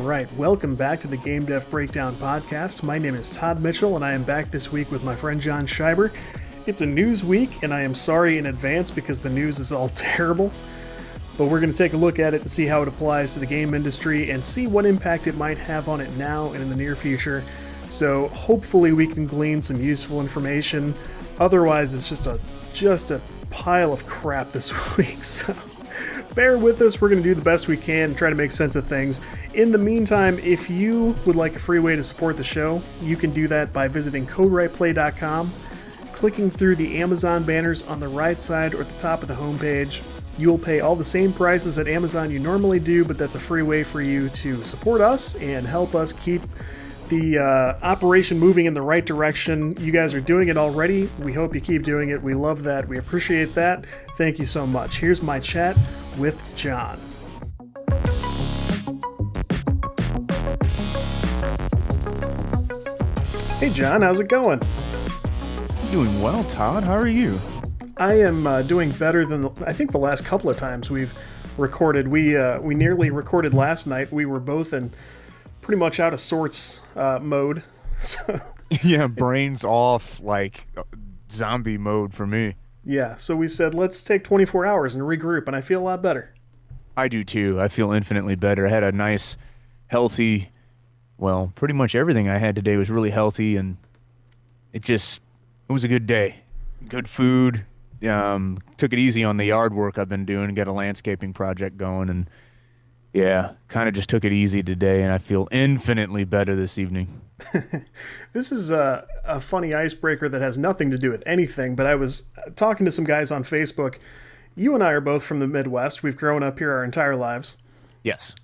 right, welcome back to the Game Dev Breakdown Podcast. My name is Todd Mitchell, and I am back this week with my friend John Schreiber. It's a news week, and I am sorry in advance because the news is all terrible. But we're going to take a look at it and see how it applies to the game industry and see what impact it might have on it now and in the near future. So hopefully we can glean some useful information. Otherwise, it's just a pile of crap this week. So bear with us. We're going to do the best we can and try to make sense of things. In the meantime, if you would like a free way to support the show, you can do that by visiting CodeWritePlay.com, clicking through the Amazon banners on the right side or at the top of the homepage. You'll pay all the same prices at Amazon you normally do, but that's a free way for you to support us and help us keep the operation moving in the right direction. You guys are doing it already. We hope you keep doing it. We love that. We appreciate that. Thank you so much. Here's my chat with John. Hey John, how's it going? Doing well, Todd. How are you? I am doing better than I think the last couple of times we've recorded. We nearly recorded last night. We were both in pretty much out of sorts mode. So, yeah, brains off, like zombie mode for me. Yeah, so we said let's take 24 hours and regroup, and I feel a lot better. I do too. I feel infinitely better. I had a nice, healthy, well, pretty much everything I had today was really healthy, and it was a good day. Good food. Took it easy on the yard work I've been doing, got a landscaping project going, and yeah, kind of just took it easy today, and I feel infinitely better this evening. This is a funny icebreaker that has nothing to do with anything, but I was talking to some guys on Facebook. You and I are both from the Midwest. We've grown up here our entire lives. Yes.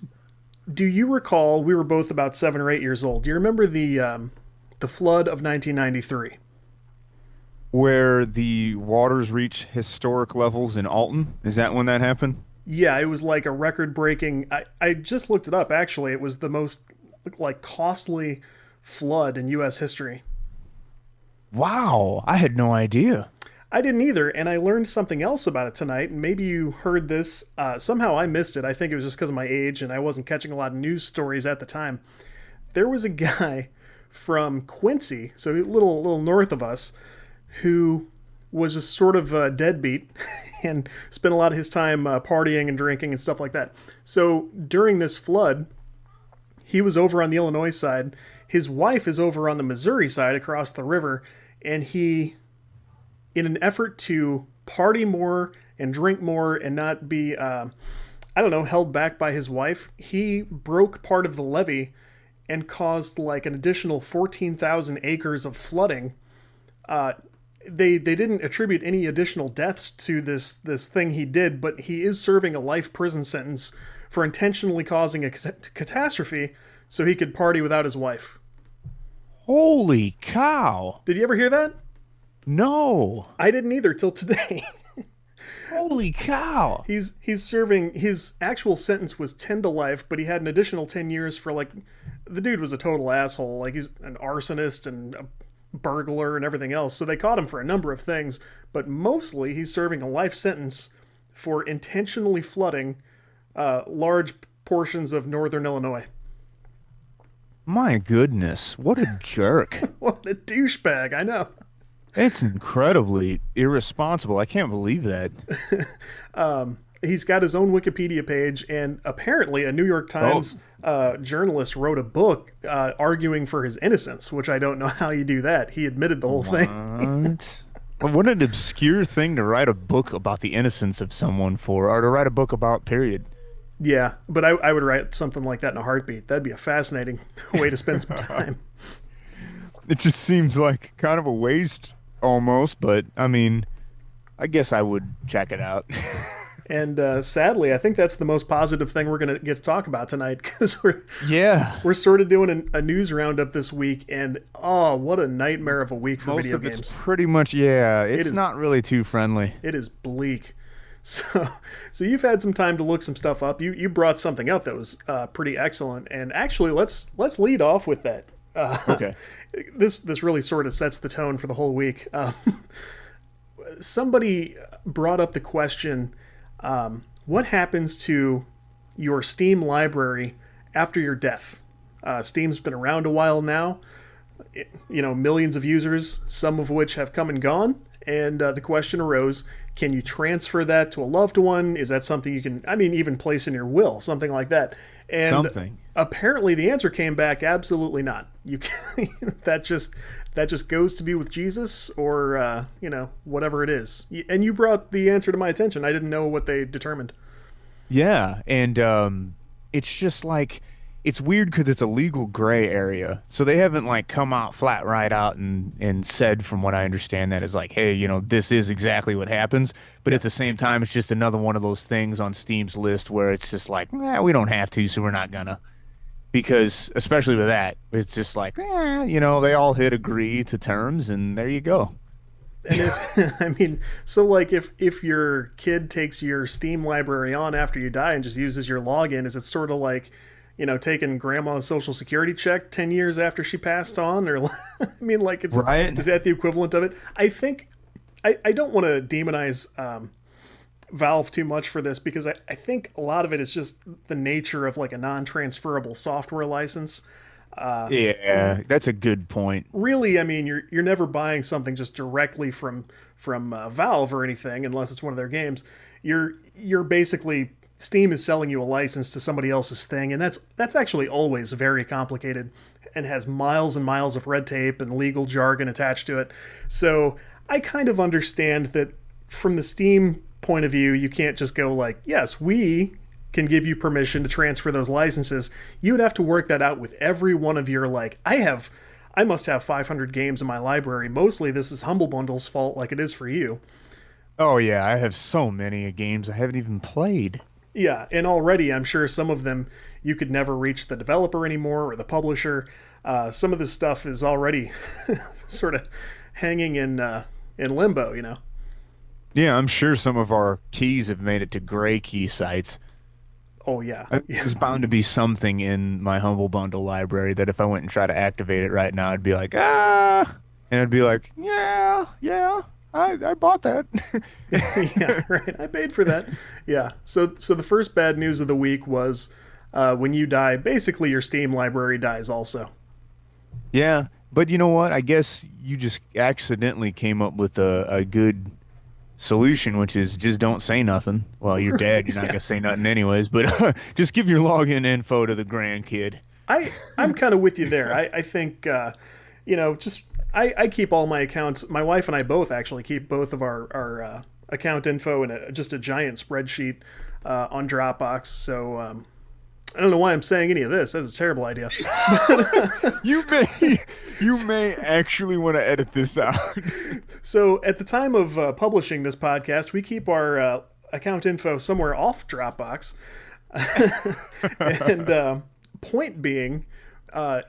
Do you recall, we were both about 7 or 8 years old, do you remember the flood of 1993? Where the waters reach historic levels in Alton? Is that when that happened? Yeah, it was like a record-breaking... I just looked it up, actually. It was the most costly flood in U.S. history. Wow, I had no idea. I didn't either, and I learned something else about it tonight, and maybe you heard this. Somehow I missed it. I think it was just because of my age, and I wasn't catching a lot of news stories at the time. There was a guy from Quincy, so a little north of us, who was just sort of a deadbeat and spent a lot of his time partying and drinking and stuff like that. So during this flood, he was over on the Illinois side. His wife is over on the Missouri side across the river. And he, in an effort to party more and drink more and not be, held back by his wife, he broke part of the levee and caused like an additional 14,000 acres of flooding. They didn't attribute any additional deaths to this thing he did, but he is serving a life prison sentence for intentionally causing a catastrophe so he could party without his wife. Holy cow! Did you ever hear that? No. I didn't either till today. Holy cow! He's serving, his actual sentence was 10 to life, but he had an additional 10 years for the dude was a total asshole. Like, he's an arsonist and a burglar and everything else, so they caught him for a number of things, but mostly he's serving a life sentence for intentionally flooding large portions of northern Illinois. My goodness, what a jerk. What a douchebag, I know. It's incredibly irresponsible. I can't believe that. He's got his own Wikipedia page, and apparently a New York Times journalist wrote a book arguing for his innocence, which I don't know how you do that. He admitted the whole thing. What an obscure thing to write a book about the innocence of someone for, or to write a book about, period. Yeah, but I would write something like that in a heartbeat. That'd be a fascinating way to spend some time. It just seems like kind of a waste, almost, but, I mean, I guess I would check it out. And sadly, I think that's the most positive thing we're going to get to talk about tonight, because we're sort of doing a news roundup this week, and what a nightmare of a week for video games. Most of it's pretty much, it's not really too friendly. It is bleak. So you've had some time to look some stuff up. You brought something up that was pretty excellent, and actually let's lead off with that. Okay. This really sort of sets the tone for the whole week. Somebody brought up the question, what happens to your Steam library after your death. Steam's been around a while now. Millions of users, some of which have come and gone. And the question arose, can you transfer that to a loved one? Is that something you can, even place in your will, something like that? And something. Apparently the answer came back, absolutely not. You can, that just goes to be with Jesus or, whatever it is. And you brought the answer to my attention. I didn't know what they determined. Yeah, and it's just like, it's weird because it's a legal gray area. So they haven't like come out flat right out and said, from what I understand, that is like, hey, this is exactly what happens. But at the same time, it's just another one of those things on Steam's list where it's just like, we don't have to, so we're not gonna. Because especially with that, it's just like, they all hit agree to terms, and there you go. And so like if your kid takes your Steam library on after you die and just uses your login, is it sort of like, taking grandma's social security check 10 years after she passed on? Or it's right? Is that the equivalent of it? I think I don't want to demonize Valve too much for this, because I think a lot of it is just the nature of like a non-transferable software license. Yeah, that's a good point. Really, you're never buying something just directly from Valve or anything, unless it's one of their games. You're basically, Steam is selling you a license to somebody else's thing, and that's actually always very complicated and has miles and miles of red tape and legal jargon attached to it. So I kind of understand that from the Steam point of view, you can't just go like, yes, we can give you permission to transfer those licenses. You would have to work that out with every one of your, like, I must have 500 games in my library. Mostly this is Humble Bundle's fault, like it is for you. Oh yeah, I have so many games I haven't even played. Yeah, and already I'm sure some of them you could never reach the developer anymore or the publisher. Some of this stuff is already sort of hanging in limbo, Yeah, I'm sure some of our keys have made it to gray key sites. Oh, yeah. There's bound to be something in my Humble Bundle library that if I went and tried to activate it right now, I'd be like, and I'd be like, yeah, I bought that. Yeah, right. I paid for that. Yeah. So the first bad news of the week was when you die, basically your Steam library dies also. Yeah, but you know what? I guess you just accidentally came up with a good solution, which is just don't say nothing. Well, you're dead. You're not going to say nothing anyways, but just give your login info to the grandkid. I'm kind of with you there. I think, I keep all my accounts. My wife and I both actually keep both of our account info in just a giant spreadsheet on Dropbox. So I don't know why I'm saying any of this. That's a terrible idea. You may actually want to edit this out. So at the time of publishing this podcast, we keep our account info somewhere off Dropbox. And point being,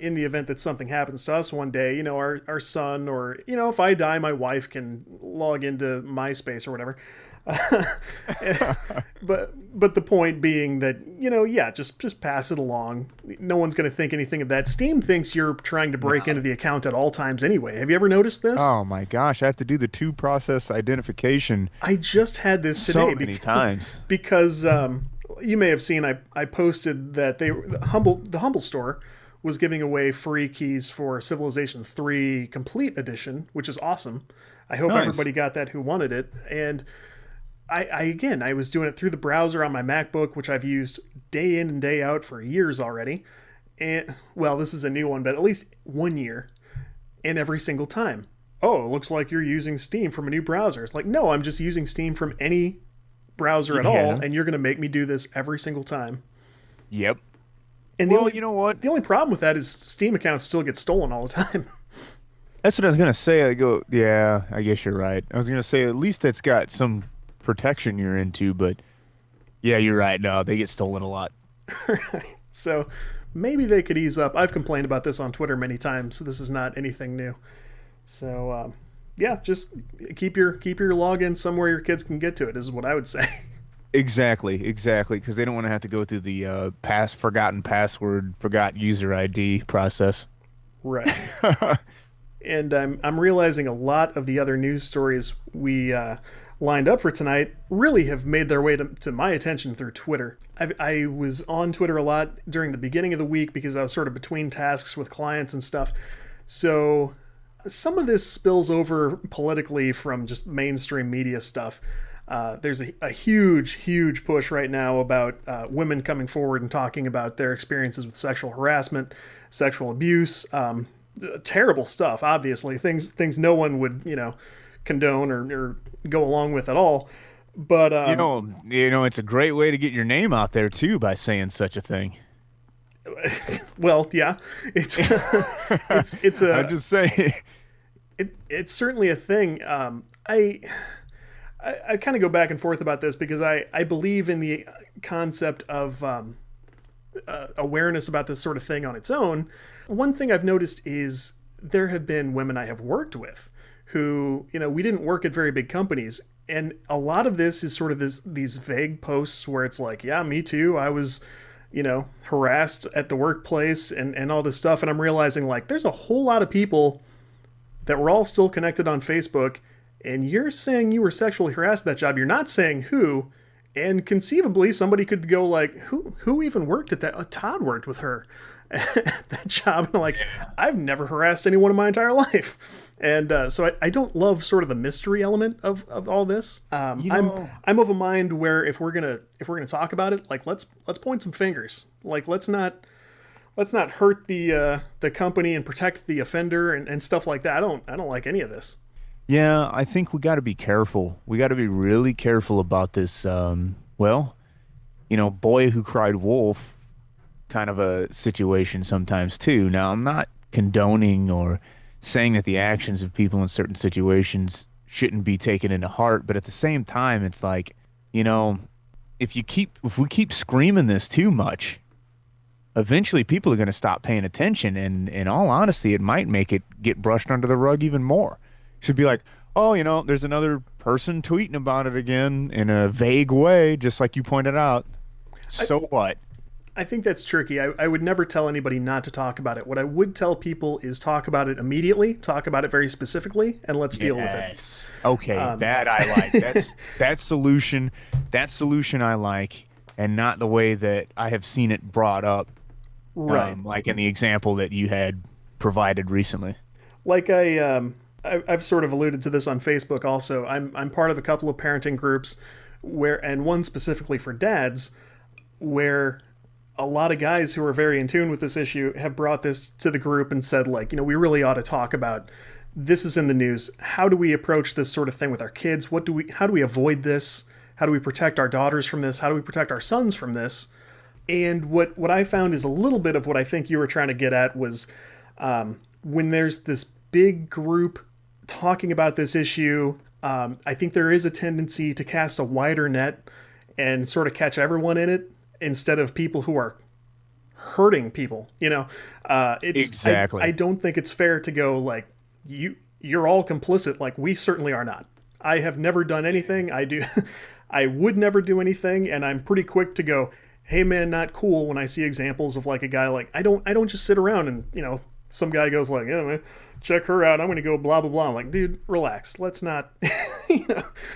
in the event that something happens to us one day, our son, or, if I die, my wife can log into MySpace or whatever. But the point being that, just pass it along. No one's going to think anything of that. Steam thinks you're trying to break into the account at all times anyway. Have you ever noticed this? Oh my gosh, I have to do the two-process identification. I just had this today. So many times. Because you may have seen, I posted that the Humble Store was giving away free keys for Civilization 3 Complete Edition, which is awesome. I hope everybody got that who wanted it. And I was doing it through the browser on my MacBook, which I've used day in and day out for years already. And, well, this is a new one, but at least 1 year. And every single time. Oh, it looks like you're using Steam from a new browser. It's like, no, I'm just using Steam from any browser at all, and you're going to make me do this every single time. Yep. And you know what? The only problem with that is Steam accounts still get stolen all the time. That's what I was going to say. I go, yeah, I guess you're right. I was going to say at least that's got some protection you're into, but yeah, you're right. No, they get stolen a lot. Right. So maybe they could ease up. I've complained about this on Twitter many times, so this is not anything new. So yeah, just keep your login somewhere your kids can get to it, is what I would say. Exactly, because they don't want to have to go through the forgotten password, forgot user ID process. Right. And I'm realizing a lot of the other news stories we lined up for tonight really have made their way to my attention through Twitter. I was on Twitter a lot during the beginning of the week because I was sort of between tasks with clients and stuff. So some of this spills over politically from just mainstream media stuff. There's a huge push right now about women coming forward and talking about their experiences with sexual harassment, sexual abuse, terrible stuff, obviously, things no one would, condone or go along with at all. But it's a great way to get your name out there too by saying such a thing. Well, yeah, it's I'm just saying. It's certainly a thing. I kind of go back and forth about this because I believe in the concept of awareness about this sort of thing on its own. One thing I've noticed is there have been women I have worked with who, we didn't work at very big companies. And a lot of this is sort of these vague posts where it's like, yeah, me too. I was, harassed at the workplace and all this stuff. And I'm realizing like there's a whole lot of people that were all still connected on Facebook, and you're saying you were sexually harassed at that job. You're not saying who, and conceivably somebody could go like, who even worked at that? Todd worked with her at that job. And I'm like, I've never harassed anyone in my entire life. And so I don't love sort of the mystery element of all this. I'm of a mind where if we're gonna talk about it, like let's point some fingers. Like let's not hurt the company and protect the offender and stuff like that. I don't like any of this. Yeah, I think we got to be careful. We got to be really careful about this. Boy who cried wolf kind of a situation sometimes too. Now, I'm not condoning or saying that the actions of people in certain situations shouldn't be taken into heart, but at the same time, it's like, if we keep screaming this too much, eventually people are going to stop paying attention, and in all honesty, it might make it get brushed under the rug even more. It should be like, oh, there's another person tweeting about it again in a vague way, just like you pointed out. So what? I think that's tricky. I would never tell anybody not to talk about it. What I would tell people is talk about it immediately, talk about it very specifically, and let's deal with it. Okay, that I like. That solution I like, and not the way that I have seen it brought up. Right. Like in the example that you had provided recently. Like I've sort of alluded to this on Facebook also. I'm part of a couple of parenting groups and one specifically for dads, where a lot of guys who are very in tune with this issue have brought this to the group and said, like, we really ought to talk about this. Is in the news. How do we approach this sort of thing with our kids? How do we avoid this? How do we protect our daughters from this? How do we protect our sons from this? And what I found is a little bit of what I think you were trying to get at was when there's this big group talking about this issue, I think there is a tendency to cast a wider net and sort of catch everyone in it instead of people who are hurting people. Exactly. I don't think it's fair to go like, you're all complicit. Like, we certainly are not. I have never done anything. I would never do anything, and I'm pretty quick to go, hey man, not cool, when I see examples of like a guy like, I don't just sit around and, some guy goes like, yeah, man, check her out, I'm going to go blah, blah, blah. I'm like, dude, relax. Let's not,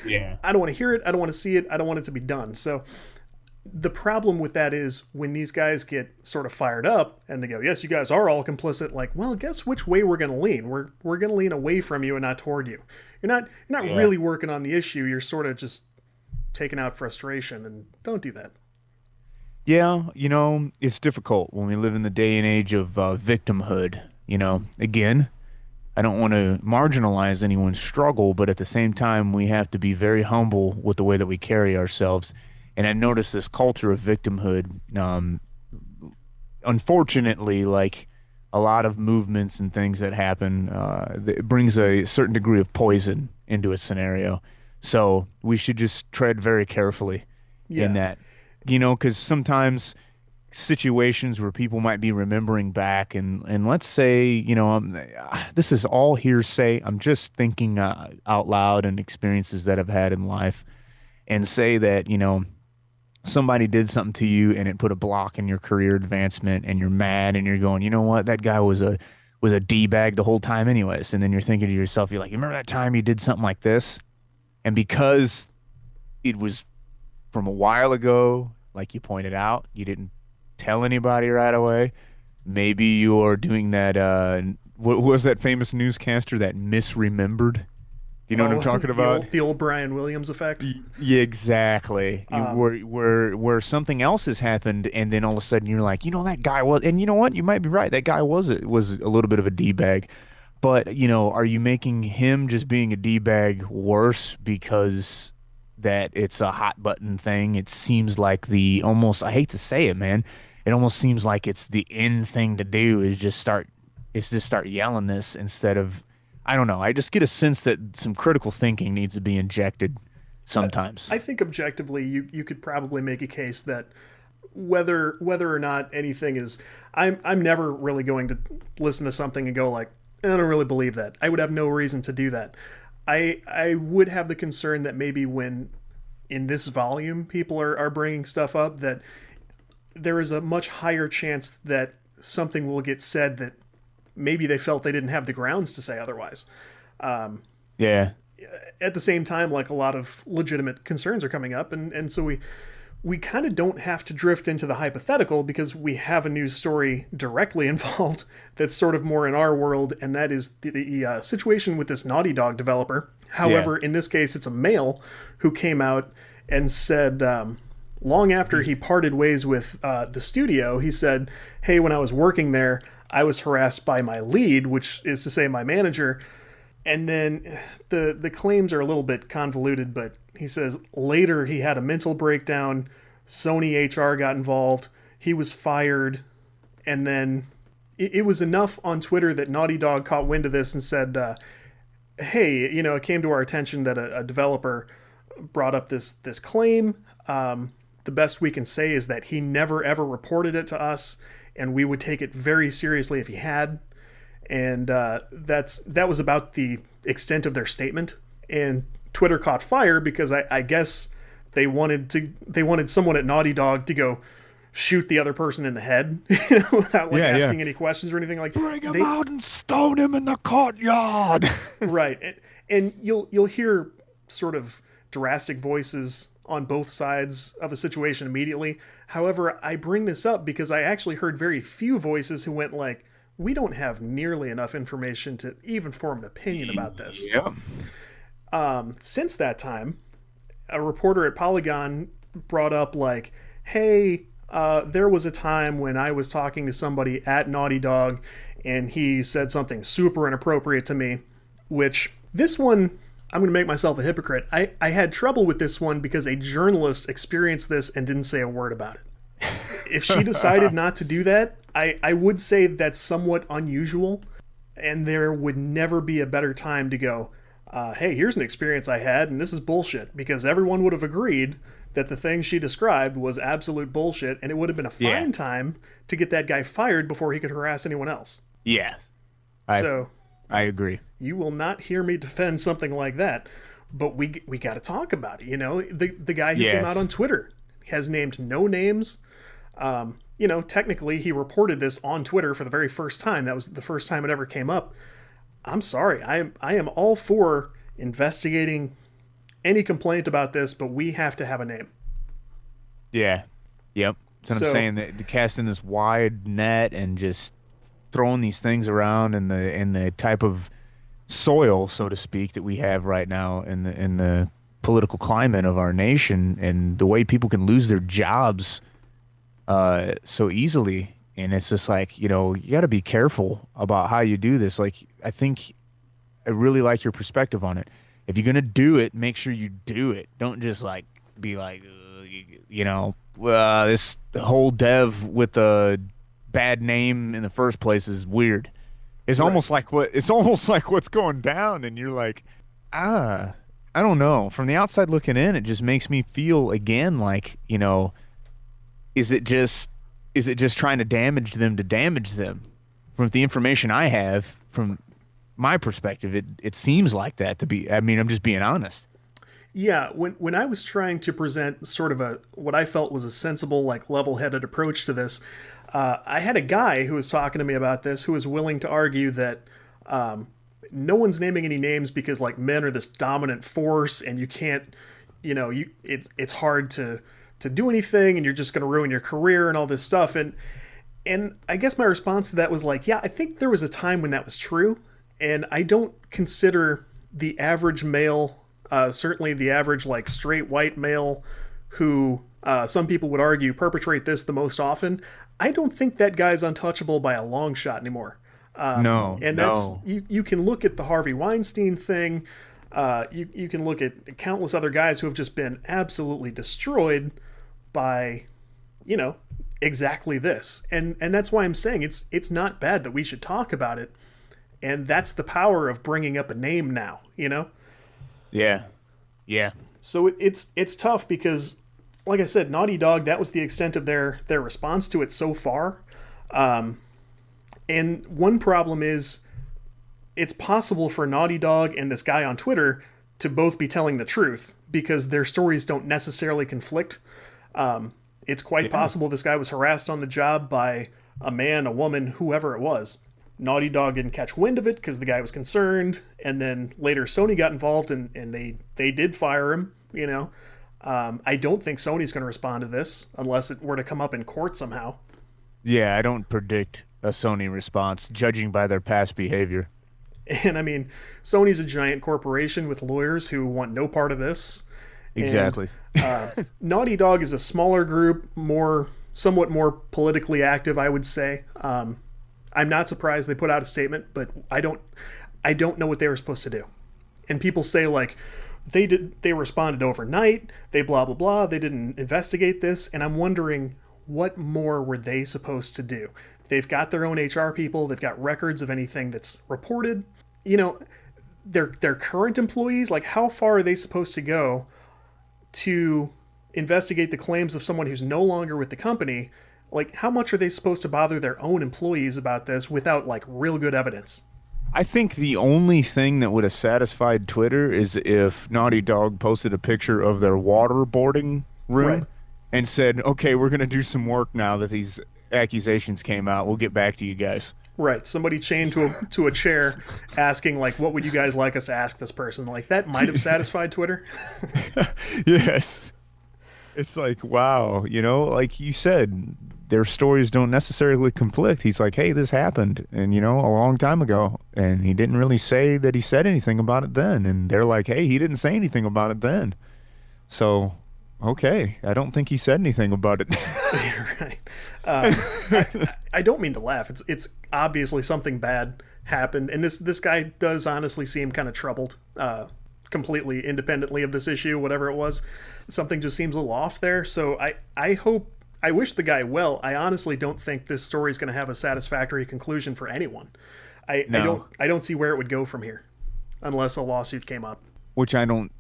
Yeah. I don't want to hear it. I don't want to see it. I don't want it to be done. So the problem with that is when these guys get sort of fired up and they go, yes, you guys are all complicit. Like, well, guess which way we're going to lean. We're going to lean away from you and not toward you. You're not really working on the issue. You're sort of just taking out frustration, and don't do that. Yeah, it's difficult when we live in the day and age of victimhood. Again, I don't want to marginalize anyone's struggle, but at the same time, we have to be very humble with the way that we carry ourselves. And I noticed this culture of victimhood, unfortunately, like a lot of movements and things that happen, it brings a certain degree of poison into a scenario. So we should just tread very carefully in that. Because sometimes situations where people might be remembering back and let's say, this is all hearsay. I'm just thinking out loud and experiences that I've had in life, and say that, somebody did something to you and it put a block in your career advancement, and you're mad and you're going, you know what, that guy was a D-bag the whole time anyways. And then you're thinking to yourself, you're like, you remember that time you did something like this? And because it was from a while ago, like you pointed out, you didn't tell anybody right away. Maybe you're doing that. What was that famous newscaster that misremembered? You know what I'm Oh, talking about? the old Brian Williams effect. Yeah, exactly. Where something else has happened, and then all of a sudden you're like, that guy was, and you know what? You might be right. That guy was a little bit of a d-bag, but are you making him just being a d-bag worse because that it's a hot button thing? It seems like the almost, I hate to say it, man. It almost seems like it's the in thing to do is just start yelling this instead of, I don't know. I just get a sense that some critical thinking needs to be injected sometimes. I think objectively, you could probably make a case that whether or not anything is, I'm never really going to listen to something and go like, I don't really believe that. I would have no reason to do that. I would have the concern that maybe when in this volume people are bringing stuff up, that there is a much higher chance that something will get said that maybe they felt they didn't have the grounds to say otherwise. Yeah. At the same time, like, a lot of legitimate concerns are coming up, and so we kind of don't have to drift into the hypothetical because we have a news story directly involved that's sort of more in our world, and that is the situation with this Naughty Dog developer. However, in this case, it's a male who came out and said, long after he parted ways with the studio, he said, hey, when I was working there, I was harassed by my lead, which is to say my manager. And then the claims are a little bit convoluted, but he says later he had a mental breakdown, Sony HR got involved, he was fired, and then it was enough on Twitter that Naughty Dog caught wind of this and said, hey, it came to our attention that a developer brought up this claim. The best we can say is that he never ever reported it to us, and we would take it very seriously if he had. And that was about the extent of their statement. And Twitter caught fire because I guess they wanted someone at Naughty Dog to go shoot the other person in the head, without asking any questions or anything. Like, bring him out and stone him in the courtyard. Right, and you'll hear sort of drastic voices on both sides of a situation immediately. However, I bring this up because I actually heard very few voices who went like, we don't have nearly enough information to even form an opinion about this. Yeah. Since that time, a reporter at Polygon brought up like, hey, there was a time when I was talking to somebody at Naughty Dog and he said something super inappropriate to me, which this one, I'm going to make myself a hypocrite. I had trouble with this one because a journalist experienced this and didn't say a word about it. If she decided not to do that, I would say that's somewhat unusual, and there would never be a better time to go, hey, here's an experience I had, and this is bullshit, because everyone would have agreed that the thing she described was absolute bullshit, and it would have been a fine time to get that guy fired before he could harass anyone else. Yeah. I agree. You will not hear me defend something like that, but we got to talk about it. The guy who came out on Twitter has named no names. Technically he reported this on Twitter for the very first time. That was the first time it ever came up. I'm sorry. I am all for investigating any complaint about this, but we have to have a name. Yeah. Yep. That's what I'm saying. The casting this wide net and just throwing these things around in the type of soil, so to speak, that we have right now in the political climate of our nation, and the way people can lose their jobs so easily. And it's just like, you got to be careful about how you do this. Like, I think I really like your perspective on it. If you're going to do it, make sure you do it. Don't just like be like, this whole dev with a bad name in the first place is weird. It's almost like what's going down, and you're like, I don't know. From the outside looking in, it just makes me feel again like, is it just trying to damage them? From the information I have, from my perspective, it seems like that to be. I mean, I'm just being honest. Yeah, when I was trying to present sort of what I felt was a sensible, like, level-headed approach to this, I had a guy who was talking to me about this who was willing to argue that no one's naming any names because like men are this dominant force and you can't, it's hard to do anything and you're just going to ruin your career and all this stuff. And I guess my response to that was like, yeah, I think there was a time when that was true. And I don't consider the average male, certainly the average like straight white male who some people would argue perpetrate this the most often. I don't think that guy's untouchable by a long shot anymore. No. You can look at the Harvey Weinstein thing. You can look at countless other guys who have just been absolutely destroyed by, exactly this. And that's why I'm saying it's not bad that we should talk about it. And that's the power of bringing up a name now, Yeah. So it's tough because, like I said, Naughty Dog, that was the extent of their response to it so far. And one problem is it's possible for Naughty Dog and this guy on Twitter to both be telling the truth because their stories don't necessarily conflict. It's quite possible this guy was harassed on the job by a man, a woman, whoever it was. Naughty Dog didn't catch wind of it because the guy was concerned, and then later Sony got involved and they did fire him, I don't think Sony's going to respond to this unless it were to come up in court somehow. Yeah, I don't predict a Sony response, judging by their past behavior. And I mean, Sony's a giant corporation with lawyers who want no part of this. Exactly. And, Naughty Dog is a smaller group, somewhat more politically active, I would say. I'm not surprised they put out a statement, but I don't know what they were supposed to do. And people say like they responded overnight, they blah blah blah, they didn't investigate this, and I'm wondering what more were they supposed to do? They've got their own HR people, they've got records of anything that's reported. Their current employees, like how far are they supposed to go to investigate the claims of someone who's no longer with the company? Like, how much are they supposed to bother their own employees about this without, like, real good evidence? I think the only thing that would have satisfied Twitter is if Naughty Dog posted a picture of their waterboarding room and said, okay, we're going to do some work now that these accusations came out. We'll get back to you guys. Right. Somebody chained to a chair asking, like, what would you guys like us to ask this person? Like, that might have satisfied Twitter. Yes. It's like, wow, like you said, their stories don't necessarily conflict. He's like, hey, this happened, and a long time ago, and he didn't really say that he said anything about it then. And they're like, hey, he didn't say anything about it then. So, okay, I don't think he said anything about it. Right. I don't mean to laugh. It's obviously something bad happened, and this guy does honestly seem kind of troubled, completely independently of this issue, whatever it was. Something just seems a little off there. So I wish the guy well. I honestly don't think this story is going to have a satisfactory conclusion for anyone. I don't see where it would go from here, unless a lawsuit came up. Which I don't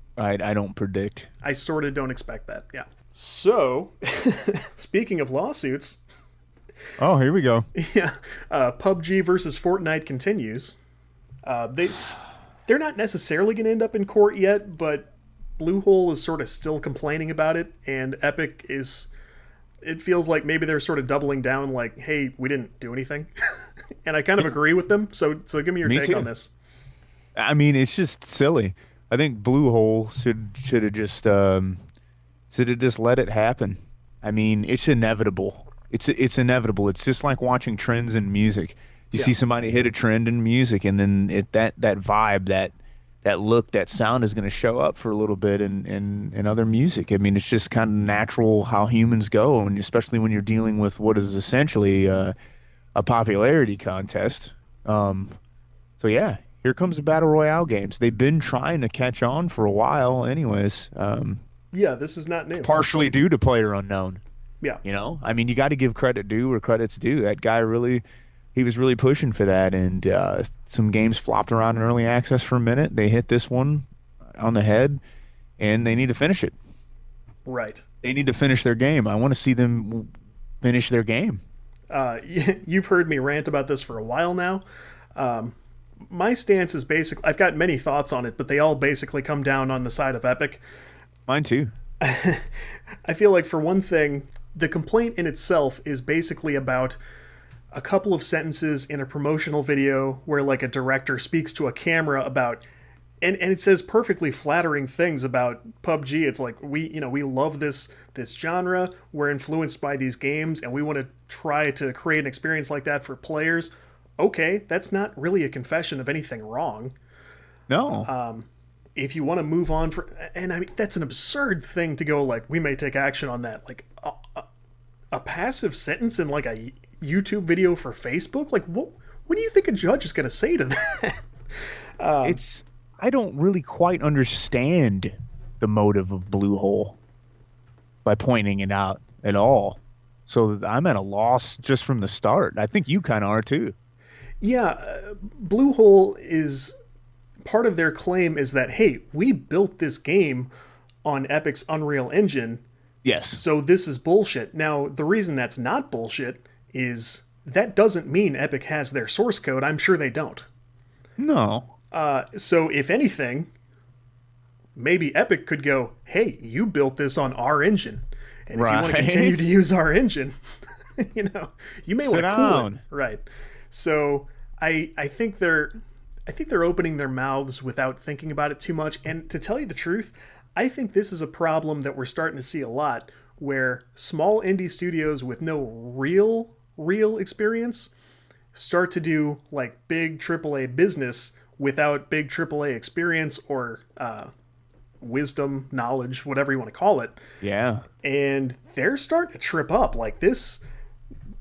predict. I sort of don't expect that. Yeah. So, speaking of lawsuits. Oh, here we go. Yeah. PUBG versus Fortnite continues. They're not necessarily going to end up in court yet, but Bluehole is sort of still complaining about it, and Epic is. It feels like maybe they're sort of doubling down, like, "Hey, we didn't do anything," and I kind of agree with them. So give me your take on this. I mean, it's just silly. I think Bluehole should have just let it happen. I mean, it's inevitable. It's inevitable. It's just like watching trends in music. You see somebody hit a trend in music, and then that vibe, that look, that sound is going to show up for a little bit in other music. I mean, it's just kind of natural how humans go, and especially when you're dealing with what is essentially a popularity contest. So yeah, here comes the Battle Royale games. They've been trying to catch on for a while anyways. Yeah, this is not new. Partially due to PlayerUnknown. Yeah. I mean, you got to give credit due where credit's due. That guy he was really pushing for that, and some games flopped around in early access for a minute. They hit this one on the head, and they need to finish it. Right. They need to finish their game. I want to see them finish their game. You've heard me rant about this for a while now. My stance is basically, I've got many thoughts on it, but they all basically come down on the side of Epic. Mine too. I feel like, for one thing, the complaint in itself is basically about a couple of sentences in a promotional video where like a director speaks to a camera about, and it says perfectly flattering things about PUBG. It's like, we love this genre. We're influenced by these games, and we want to try to create an experience like that for players. Okay, that's not really a confession of anything wrong. No. If you want to move on and I mean, that's an absurd thing to go like, we may take action on that. Like a passive sentence in like a YouTube video for Facebook. Like, what do you think a judge is going to say to that? I don't really quite understand the motive of Bluehole by pointing it out at all. So I'm at a loss just from the start. I think you kind of are too. Yeah, Bluehole is part of their claim is that, hey, we built this game on Epic's Unreal Engine. Yes. So this is bullshit. Now, the reason that's not bullshit is that doesn't mean Epic has their source code. I'm sure they don't. No. So if anything, maybe Epic could go, hey, you built this on our engine. And if you want to continue to use our engine, you may want to cool it. Right. So I think they're opening their mouths without thinking about it too much. And to tell you the truth, I think this is a problem that we're starting to see a lot, where small indie studios with no real experience start to do like big AAA business without big AAA experience or wisdom, knowledge, whatever you want to call it. Yeah. And they're starting to trip up like this.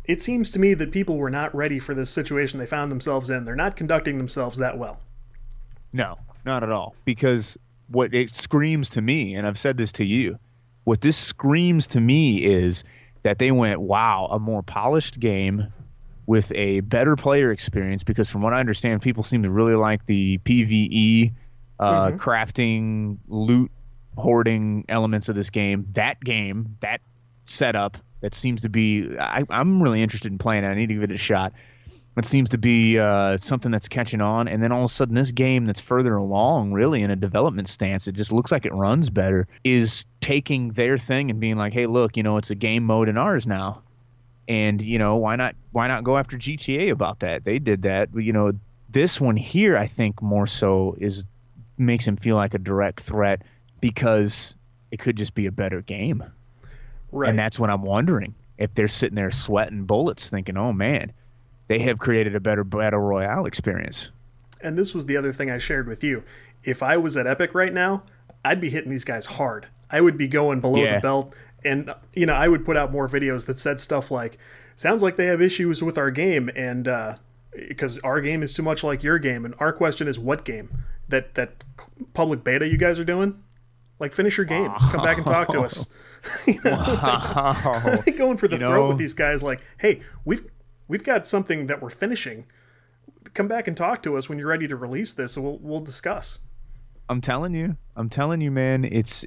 It seems to me that people were not ready for this situation they found themselves in. They're not conducting themselves that well. No, not at all. Because what it screams to me, and I've said this to you, what this screams to me is that they went, wow, a more polished game with a better player experience, because from what I understand, people seem to really like the PvE, crafting, loot, hoarding elements of this game. That setup, that seems to be, I'm really interested in playing it. I need to give it a shot. It seems to be something that's catching on. And then all of a sudden, this game that's further along, really in a development stance, it just looks like it runs better, is taking their thing and being like, hey, look, it's a game mode in ours now. And, why not go after GTA about that? They did that. But, this one here, I think more so makes him feel like a direct threat, because it could just be a better game. Right. And that's what I'm wondering, if they're sitting there sweating bullets thinking, oh, man, they have created a better Battle Royale experience. And this was the other thing I shared with you. If I was at Epic right now, I'd be hitting these guys hard. I would be going below the belt. And, I would put out more videos that said stuff like, sounds like they have issues with our game, and because our game is too much like your game. And our question is, what game? That public beta you guys are doing? Like, finish your game. Come back and talk to us. Wow. Going for the throat with these guys like, hey, we've got something that we're finishing. Come back and talk to us when you're ready to release this, and we'll discuss. I'm telling you, man, it's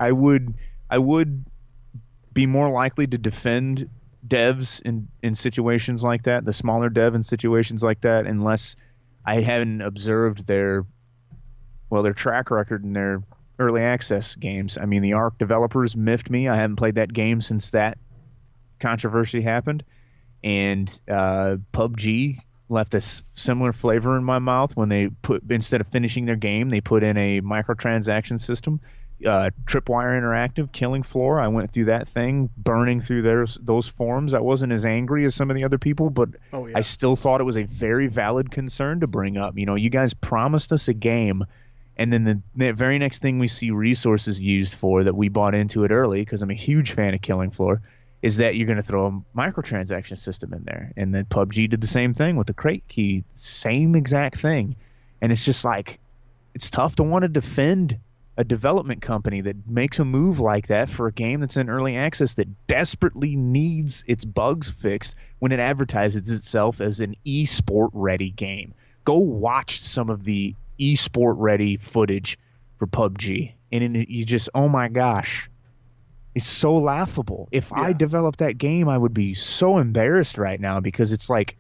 I would be more likely to defend devs in situations like that, the smaller dev in situations like that, unless I hadn't observed their track record in their early access games. I mean, the Ark developers miffed me. I haven't played that game since that controversy happened. And PUBG left a similar flavor in my mouth when they instead of finishing their game, they put in a microtransaction system. Tripwire Interactive, Killing Floor. I went through that thing, burning through those forums. I wasn't as angry as some of the other people, but I still thought it was a very valid concern to bring up. You guys promised us a game, and then the very next thing we see resources used for that we bought into it early, because I'm a huge fan of Killing Floor, is that you're going to throw a microtransaction system in there. And then PUBG did the same thing with the crate key, same exact thing. And it's just like, it's tough to want to defend a development company that makes a move like that for a game that's in early access that desperately needs its bugs fixed when it advertises itself as an esport ready game. Go watch some of the esport ready footage for PUBG, and you just, oh my gosh, it's so laughable. If I developed that game, I would be so embarrassed right now, because it's like,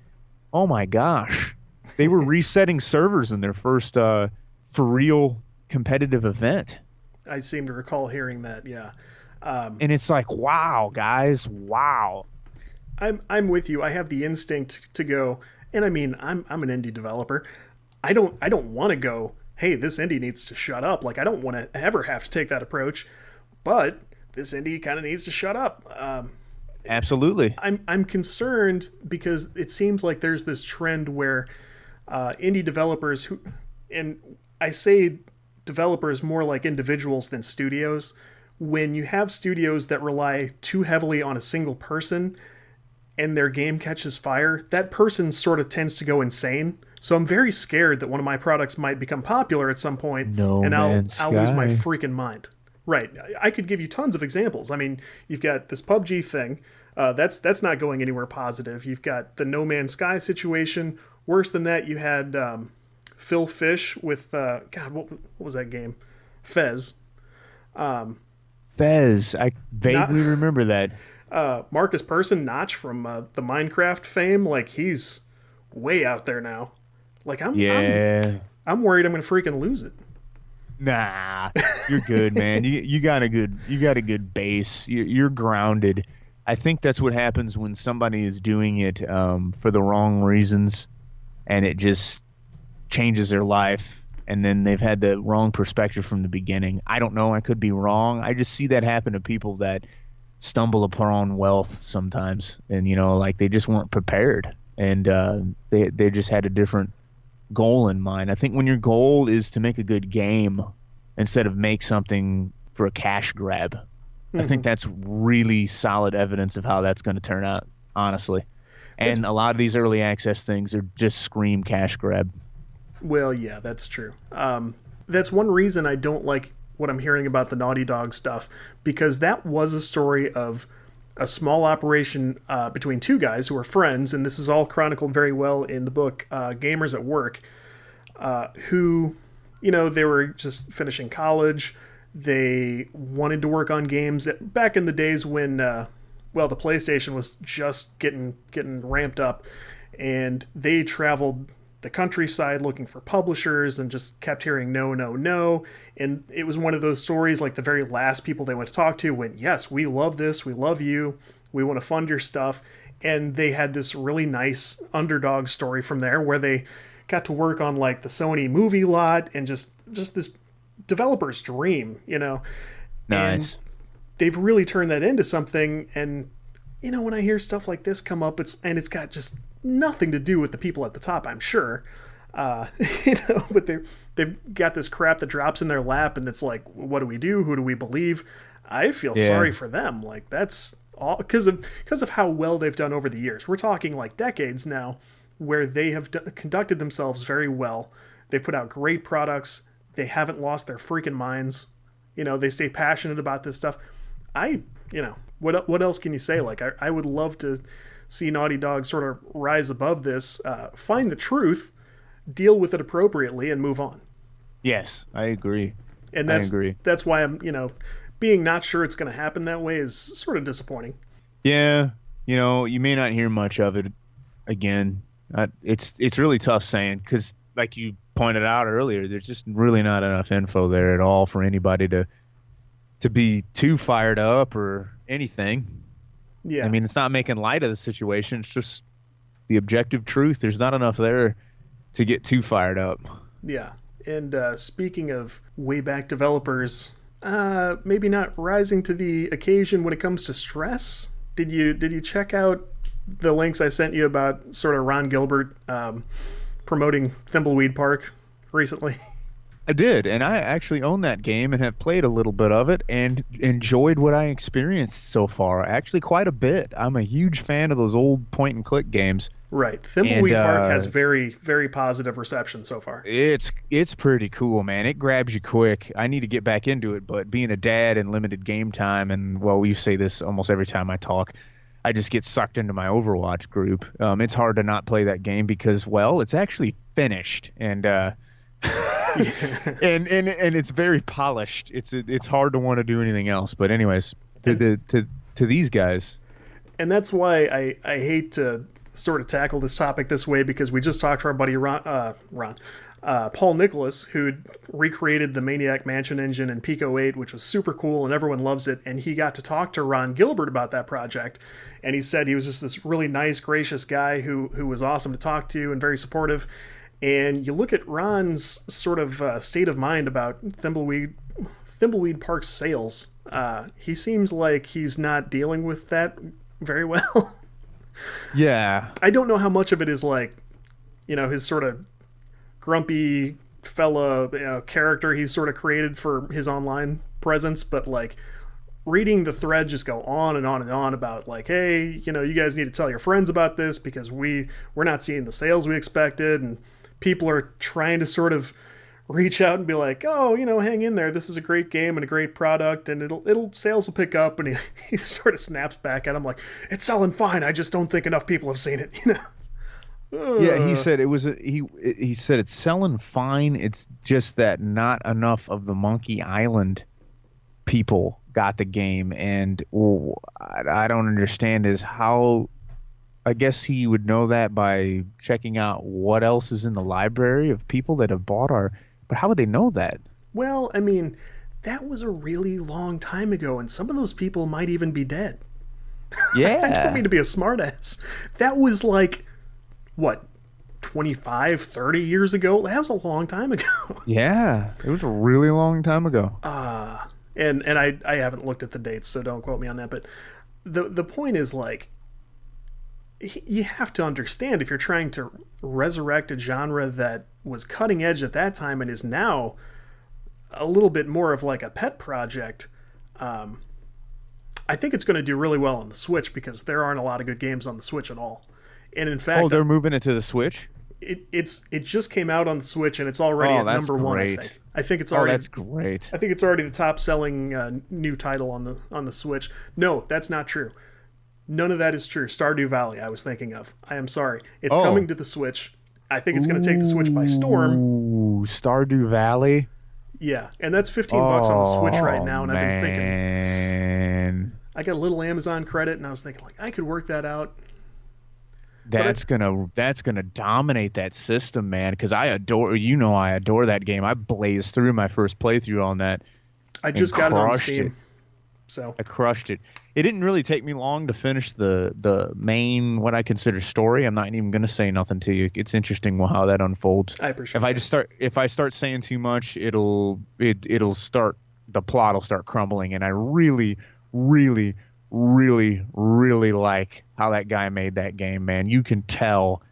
oh my gosh, they were resetting servers in their first for real competitive event. I seem to recall hearing that. And it's like, wow, guys, wow. I'm with you. I have the instinct to go, and I mean, I'm an indie developer. I don't want to go, hey, this indie needs to shut up. Like, I don't want to ever have to take that approach, but this indie kind of needs to shut up. Absolutely. I'm concerned because it seems like there's this trend where indie developers who, and I say developers more like individuals than studios. When you have studios that rely too heavily on a single person and their game catches fire, that person sort of tends to go insane. So I'm very scared that one of my products might become popular at some point, and I'll lose my freaking mind. Right. I could give you tons of examples. I mean, you've got this PUBG thing. That's not going anywhere positive. You've got the No Man's Sky situation. Worse than that, you had Phil Fish with God. What was that game? Fez. Fez. I vaguely remember that. Marcus Persson, Notch from the Minecraft fame. Like, he's way out there now. Like, I'm worried I'm going to freaking lose it. Nah, you're good, man. You got a good base. You're grounded. I think that's what happens when somebody is doing it for the wrong reasons, and it just changes their life, and then they've had the wrong perspective from the beginning. I don't know. I could be wrong. I just see that happen to people that stumble upon wealth sometimes, and like they just weren't prepared, and they just had a different goal in mind. I think when your goal is to make a good game instead of make something for a cash grab, I think that's really solid evidence of how that's going to turn out, honestly. And a lot of these early access things are just scream cash grab. Well, yeah, that's true. That's one reason I don't like what I'm hearing about the Naughty Dog stuff, because that was a story of a small operation between two guys who were friends, and this is all chronicled very well in the book Gamers at Work, who, they were just finishing college. They wanted to work on games back in the days when, the PlayStation was just getting ramped up, and they traveled the countryside looking for publishers and just kept hearing no, no, no. And it was one of those stories, like the very last people they went to talk to went, yes, we love this, we love you, we want to fund your stuff. And they had this really nice underdog story from there where they got to work on like the Sony movie lot and just this developer's dream, Nice. And they've really turned that into something. And when I hear stuff like this come up, it's got just nothing to do with the people at the top, I'm sure. But they've got this crap that drops in their lap, and it's like, what do we do? Who do we believe? I feel sorry for them. Like, that's all because of how well they've done over the years. We're talking like decades now, where they have conducted themselves very well. They put out great products. They haven't lost their freaking minds. They stay passionate about this stuff. What else can you say? Like, I would love to see Naughty Dog sort of rise above this, find the truth, deal with it appropriately, and move on. Yes, I agree. And that's why I'm, being not sure it's going to happen that way is sort of disappointing. Yeah, you may not hear much of it again. It's really tough saying, because like you pointed out earlier, there's just really not enough info there at all for anybody to be too fired up or anything. Yeah. I mean, it's not making light of the situation. It's just the objective truth. There's not enough there to get too fired up. Yeah. And speaking of way back developers, maybe not rising to the occasion when it comes to stress, did you check out the links I sent you about sort of Ron Gilbert promoting Thimbleweed Park recently? I did, and I actually own that game and have played a little bit of it and enjoyed what I experienced so far. Actually, quite a bit. I'm a huge fan of those old point-and-click games. Right. Thimbleweed Park has very, very positive reception so far. It's pretty cool, man. It grabs you quick. I need to get back into it, but being a dad and limited game time, and, well, we say this almost every time I talk, I just get sucked into my Overwatch group. It's hard to not play that game because, well, it's actually finished, and and it's very polished. It's hard to want to do anything else. But anyways, to these guys, and that's why I hate to sort of tackle this topic this way, because we just talked to our buddy Ron Paul Nicholas, who recreated the Maniac Mansion engine in Pico 8, which was super cool and everyone loves it. And he got to talk to Ron Gilbert about that project. And he said he was just this really nice, gracious guy who was awesome to talk to and very supportive. And you look at Ron's sort of state of mind about Thimbleweed Park's sales. He seems like he's not dealing with that very well. Yeah. I don't know how much of it is like, his sort of grumpy fella character he's sort of created for his online presence, but like reading the thread just go on and on and on about like, hey, you guys need to tell your friends about this because we're not seeing the sales we expected, and people are trying to sort of reach out and be like, oh, hang in there, this is a great game and a great product and it'll sales will pick up. And he sort of snaps back at him like, it's selling fine, I just don't think enough people have seen it. Yeah, he said he said it's selling fine, it's just that not enough of the Monkey Island people got the game. And I don't understand is how, I guess he would know that by checking out what else is in the library of people that have bought but how would they know that? Well, I mean, that was a really long time ago, and some of those people might even be dead. Yeah. I don't mean to be a smartass. That was like, what, 25, 30 years ago? That was a long time ago. Yeah, it was a really long time ago. And I haven't looked at the dates, so don't quote me on that. But the point is, like, you have to understand, if you're trying to resurrect a genre that was cutting edge at that time and is now a little bit more of like a pet project, I think it's going to do really well on the Switch because there aren't a lot of good games on the Switch at all. And in fact, they're moving it to the Switch? It just came out on the Switch and it's already at number one. I think it's already. That's great. I think it's already the top selling new title on the Switch. No, that's not true. None of that is true. Stardew Valley, I was thinking of. I am sorry. It's coming to the Switch. I think it's going to take the Switch by storm. Ooh, Stardew Valley? Yeah, and that's $15 on the Switch right now, and I've been thinking. Man. I got a little Amazon credit, and I was thinking, like, I could work that out. That's gonna dominate that system, man, because I adore that game. I blazed through my first playthrough on that. I just got it on Steam. So I crushed it. It didn't really take me long to finish the main, what I consider, story. I'm not even going to say nothing to you. It's interesting how that unfolds. I appreciate If I start saying too much, the plot will start crumbling. And I really, really, really, really like how that guy made that game, man. You can tell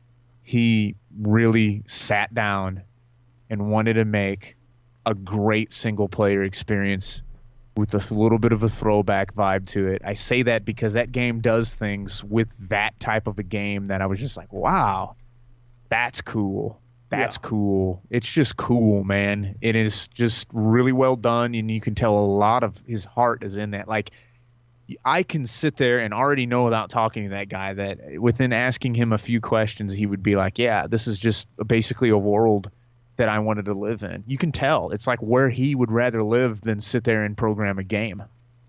he really sat down and wanted to make a great single player experience with a little bit of a throwback vibe to it. I say that because that game does things with that type of a game that I was just like, wow, that's cool. That's cool. It's just cool, man. It is just really well done, and you can tell a lot of his heart is in that. Like, I can sit there and already know without talking to that guy that within asking him a few questions, he would be like, yeah, this is just basically a world that I wanted to live in. You can tell. It's like where he would rather live than sit there and program a game.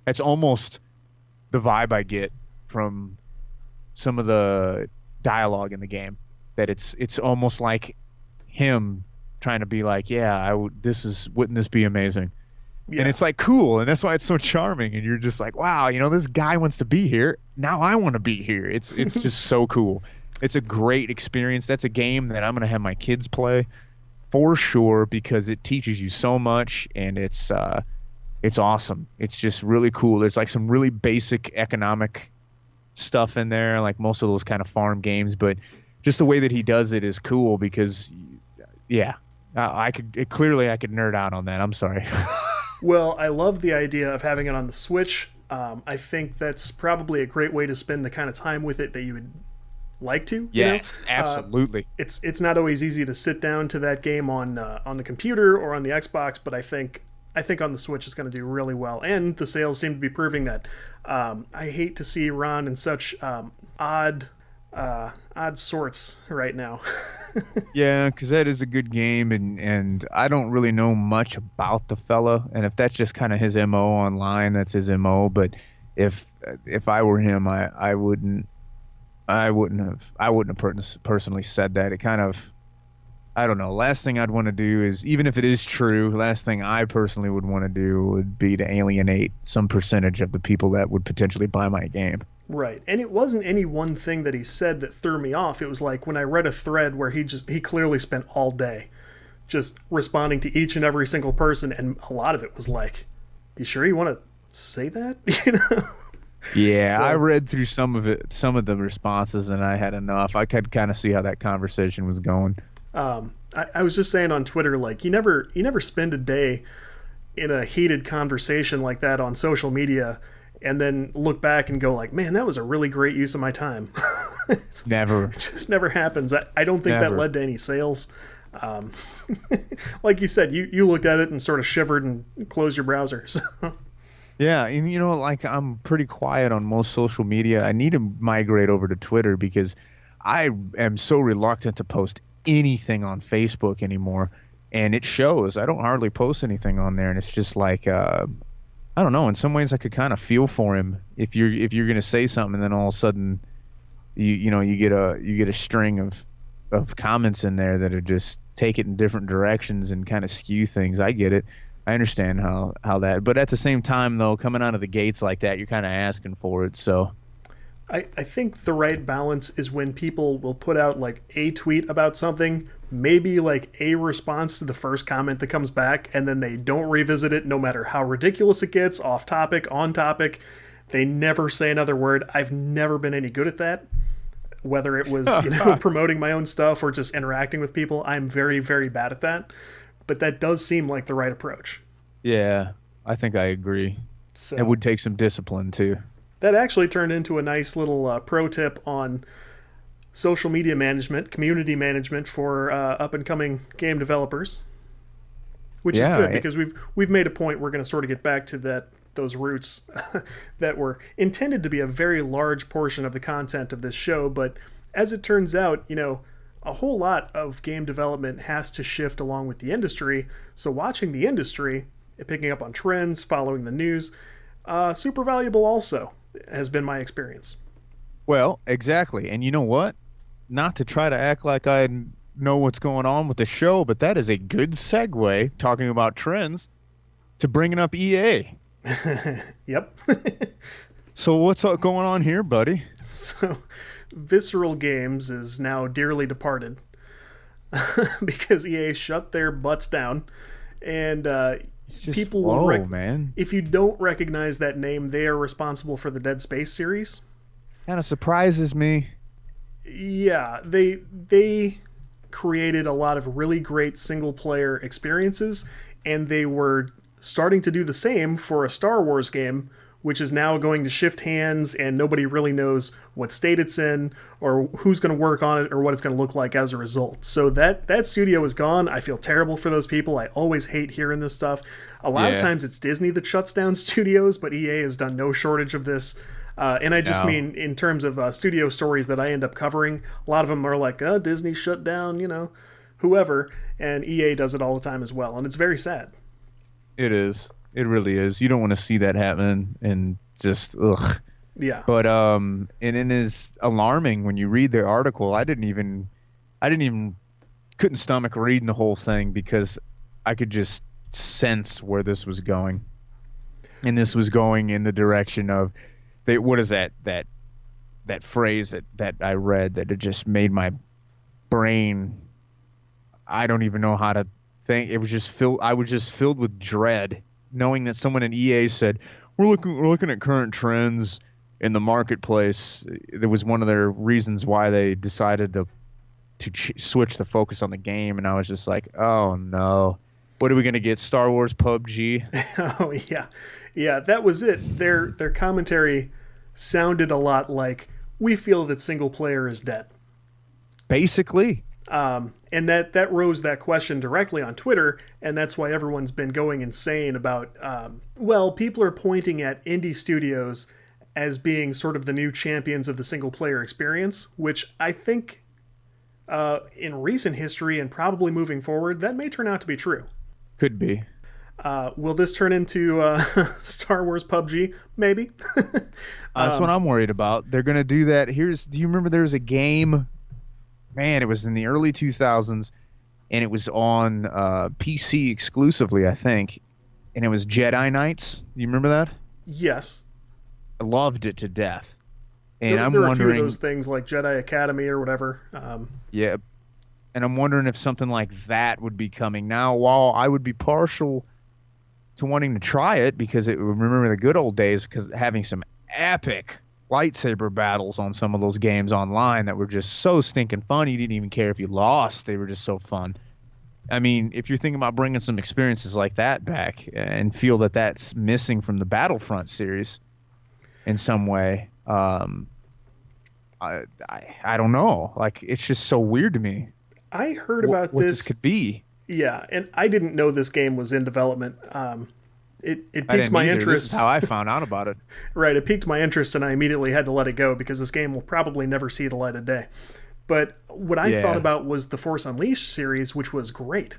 That's almost the vibe I get from some of the dialogue in the game. That it's almost like him trying to be like, yeah, wouldn't this be amazing? Yeah. And it's like cool, and that's why it's so charming. And you're just like, wow, this guy wants to be here. Now I want to be here. It's just so cool. It's a great experience. That's a game that I'm gonna have my kids play for sure because it teaches you so much, and it's awesome. It's just really cool. There's like some really basic economic stuff in there, like most of those kind of farm games, but just the way that he does it is cool because, yeah, I could nerd out on that. I'm sorry. Well, I love the idea of having it on the Switch. I think that's probably a great way to spend the kind of time with it that you would like to. Yes, absolutely. It's not always easy to sit down to that game on the computer or on the Xbox, but I think on the Switch it's going to do really well, and the sales seem to be proving that. I hate to see Ron in such odd sorts right now. Yeah, because that is a good game, and I don't really know much about the fella, and if that's just kind of his MO online, that's his MO. But if I were him, I wouldn't have personally said that. It kind of I don't know. Last thing I'd want to do is, even if it is true, last thing I personally would want to do would be to alienate some percentage of the people that would potentially buy my game. Right. And it wasn't any one thing that he said that threw me off. It was like when I read a thread where he clearly spent all day just responding to each and every single person, and a lot of it was like, you sure you want to say that? You know? Yeah, so, I read through some of the responses, and I had enough. I could kind of see how that conversation was going. I was just saying on Twitter, like, you never spend a day in a heated conversation like that on social media and then look back and go like, man, that was a really great use of my time. Never. It just never happens. I don't think that led to any sales. Like you said, you looked at it and sort of shivered and closed your browser. So. Yeah, and like, I'm pretty quiet on most social media. I need to migrate over to Twitter because I am so reluctant to post anything on Facebook anymore, and it shows. I don't hardly post anything on there, and it's just like, I don't know. In some ways, I could kind of feel for him if you're gonna say something, and then all of a sudden, you get a string of comments in there that are just take it in different directions and kind of skew things. I get it. I understand how that, but at the same time, though, coming out of the gates like that, you're kind of asking for it. So I think the right balance is when people will put out like a tweet about something, maybe like a response to the first comment that comes back, and then they don't revisit it no matter how ridiculous it gets, off topic, on topic. They never say another word. I've never been any good at that. Whether it was, promoting my own stuff or just interacting with people, I'm very, very bad at that. But that does seem like the right approach. Yeah, I think I agree. So, it would take some discipline too. That actually turned into a nice little pro tip on social media management, community management for up-and-coming game developers, which is good because we've made a point. We're going to sort of get back to those roots that were intended to be a very large portion of the content of this show. But as it turns out, a whole lot of game development has to shift along with the industry. So watching the industry, picking up on trends, following the news, super valuable also, has been my experience. Well, exactly. And you know what? Not to try to act like I know what's going on with the show, but that is a good segue, talking about trends, to bringing up EA. Yep. So what's going on here, buddy? So Visceral Games is now dearly departed because EA shut their butts down, and it's just people will man. If you don't recognize that name, they are responsible for the Dead Space series. Kind of surprises me. Yeah, they created a lot of really great single player experiences, and they were starting to do the same for a Star Wars game, which is now going to shift hands, and nobody really knows what state it's in or who's going to work on it or what it's going to look like as a result. So that studio is gone. I feel terrible for those people. I always hate hearing this stuff. A lot of times it's Disney that shuts down studios, but EA has done no shortage of this. And I just mean in terms of studio stories that I end up covering, a lot of them are like, Disney shut down, whoever, and EA does it all the time as well. And it's very sad. It is. It really is. You don't want to see that happen, and just ugh. Yeah. But and it is alarming when you read the article. I couldn't stomach reading the whole thing because I could just sense where this was going, and this was going in the direction of, what is that phrase that I read that it just made my brain. I don't even know how to think. It was just filled. I was just filled with dread, knowing that someone at EA said, we're looking at current trends in the marketplace. That was one of their reasons why they decided to switch the focus on the game. And I was just like, oh no, what are we going to get? Star Wars PUBG? Oh yeah. Yeah, that was it. Their commentary sounded a lot like, we feel that single player is dead. Basically. And that rose that question directly on Twitter, and that's why everyone's been going insane about, people are pointing at indie studios as being sort of the new champions of the single-player experience, which I think in recent history and probably moving forward, that may turn out to be true. Could be. Will this turn into Star Wars PUBG? Maybe. That's what I'm worried about. They're going to do that. Do you remember there was a game... Man, it was in the early 2000s. and it was on PC exclusively, I think, and it was Jedi Knights. You remember that? Yes. I loved it to death. And There I'm are a few of wondering, those things like Jedi Academy or whatever. yeah, and I'm wondering if something like that would be coming now. While I would be partial to wanting to try it because it would remember the good old days, because having some epic lightsaber battles on some of those games online that were just so stinking fun, you didn't even care if you lost. They were just so fun. I mean, if you're thinking about bringing some experiences like that back and feel that that's missing from the Battlefront series in some way, I don't know. Like, it's just so weird to me. I heard about what this could be. Yeah, and I didn't know this game was in development. It I piqued didn't my either. interest. This is how I found out about it. Right, it piqued my interest, and I immediately had to let it go because this game will probably never see the light of day. But what I thought about was the Force Unleashed series, which was great.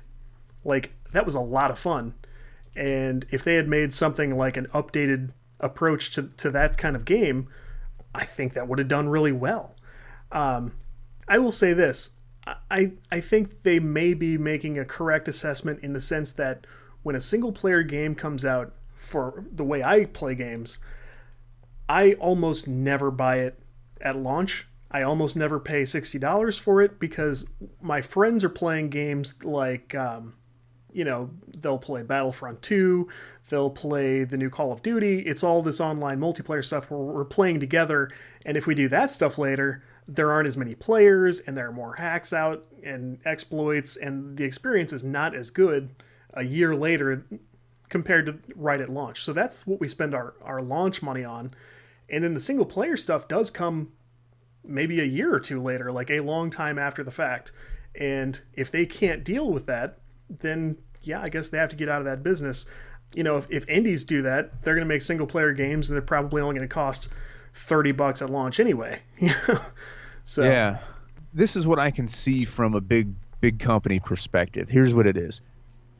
Like, that was a lot of fun. And if they had made something like an updated approach to that kind of game, I think that would have done really well. I will say this. I think they may be making a correct assessment in the sense that when a single-player game comes out, for the way I play games, I almost never buy it at launch. I almost never pay $60 for it because my friends are playing games like, they'll play Battlefront 2, they'll play the new Call of Duty. It's all this online multiplayer stuff where we're playing together, and if we do that stuff later, there aren't as many players, and there are more hacks out and exploits, and the experience is not as good a year later compared to right at launch. So that's what we spend our launch money on. And then the single player stuff does come maybe a year or two later, like a long time after the fact. And if they can't deal with that, then yeah, I guess they have to get out of that business. If indies do that, they're going to make single player games, and they're probably only going to cost $30 at launch anyway. So yeah, this is what I can see from a big company perspective. Here's what it is.